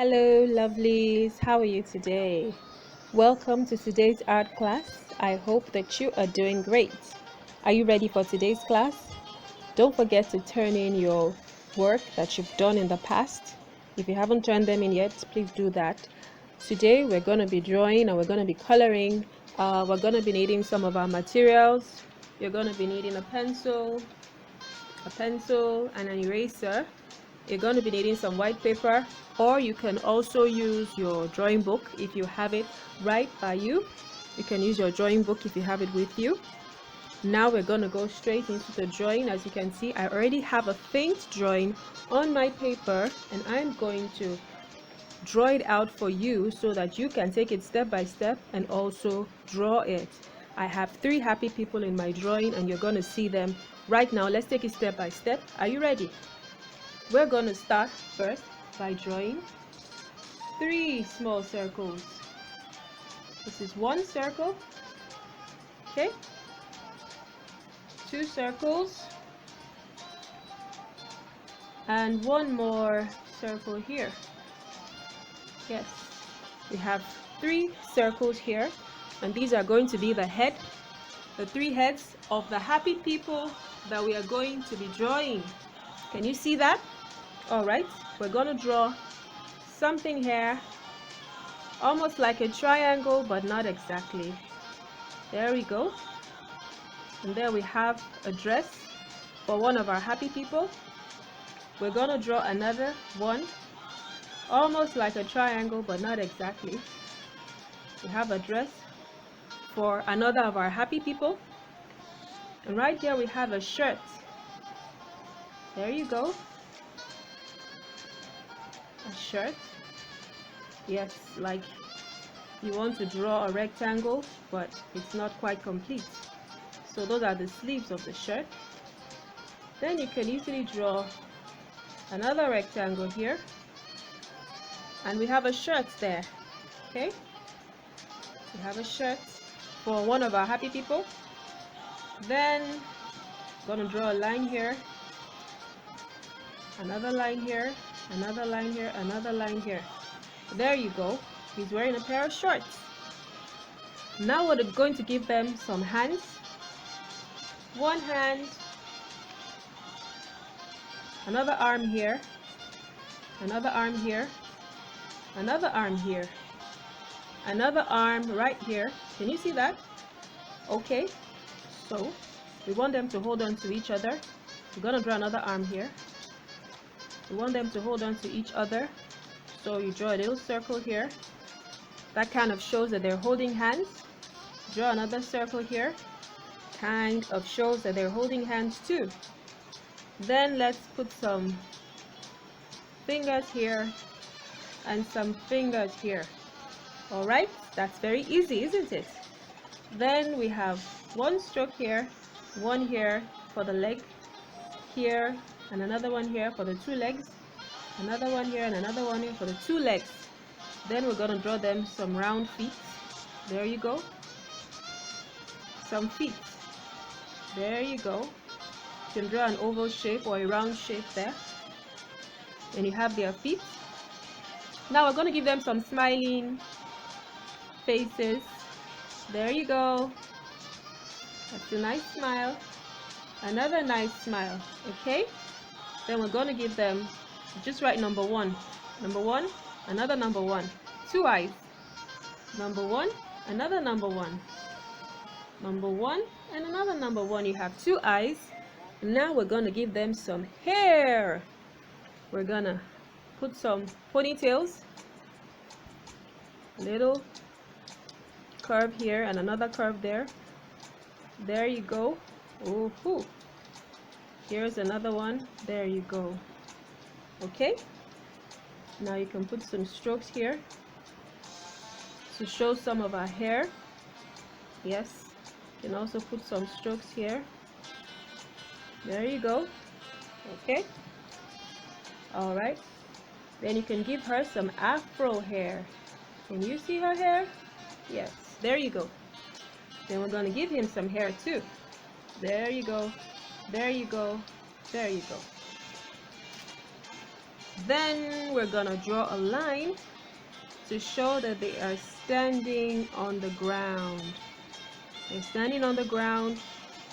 Hello, lovelies. How are you today? Welcome to today's art class. I hope that you are doing great. Are you ready for today's class? Don't forget to turn in your work that you've done in the past. If you haven't turned them in yet, please do that. Today, we're going to be drawing and we're going to be coloring. We're going to be needing some of our materials. You're going to be needing a pencil, and an eraser. You're going to be needing some white paper, or you can also use your drawing book if you have it right by you. You can use your drawing book if you have it with you. Now we're going to go straight into the drawing. As you can see, I already have a faint drawing on my paper, and I'm going to draw it out for you so that you can take it step by step and also draw it. I have 3 happy people in my drawing, and you're going to see them right now. Let's take it step by step. Are you ready? We're going to start first by drawing 3 small circles. This is 1 circle, okay, 2 circles, and 1 more circle here. Yes, we have 3 circles here, and these are going to be the 3 heads of the happy people that we are going to be drawing. Can you see that? All right, we're going to draw something here, almost like a triangle, but not exactly. There we go. And there we have a dress for one of our happy people. We're going to draw another one, almost like a triangle, but not exactly. We have a dress for another of our happy people. And right there we have a shirt. There you go. A shirt. Yes, like you want to draw a rectangle, but it's not quite complete. So those are the sleeves of the shirt. Then you can easily draw another rectangle here, and we have a shirt there. Okay, we have a shirt for one of our happy people. Then going to draw a line here, another line here, another line here, another line here. There you go. He's wearing a pair of shorts. Now we're going to give them some hands. 1 hand, another arm here, another arm here, another arm here, another arm right here. Can you see that? Okay, so we want them to hold on to each other. We're going to draw another arm here. We want them to hold on to each other. So you draw a little circle here. That kind of shows that they're holding hands. Draw another circle here. Kind of shows that they're holding hands too. Then let's put some fingers here and some fingers here. All right, that's very easy, isn't it? Then we have 1 stroke here, 1 here for the leg here, and another one here for the 2 legs, another one here and another one here for the 2 legs. Then we're going to draw them some round feet. There you go. Some feet. There you go. You can draw an oval shape or a round shape there. And you have their feet. Now we're going to give them some smiling faces. There you go. That's a nice smile. Another nice smile. Okay? Then we're going to give them, just write number 1. Number 1, another number 1. 2 eyes. Number 1, another number 1. Number 1 and another number 1. You have 2 eyes. Now we're going to give them some hair. We're going to put some ponytails. A little curve here and another curve there. There you go. Ooh. Here's another one. There you go. Okay. Now you can put some strokes here to show some of our hair. Yes. You can also put some strokes here. There you go. Okay. All right. Then you can give her some afro hair. Can you see her hair? Yes. There you go. Then we're going to give him some hair too. There you go. There you go. There you go. Then we're gonna draw a line to show that they are standing on the ground. They're standing on the ground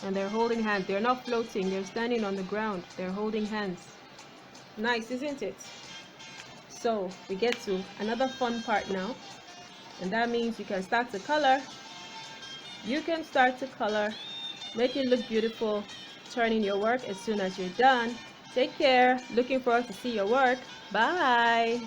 and they're holding hands. They're not floating, they're standing on the ground. They're holding hands. Nice, isn't it? So we get to another fun part now, and that means you can start to color. You can start to color, make it look beautiful, turn in your work as soon as you're done. Take care. Looking forward to see your work. Bye.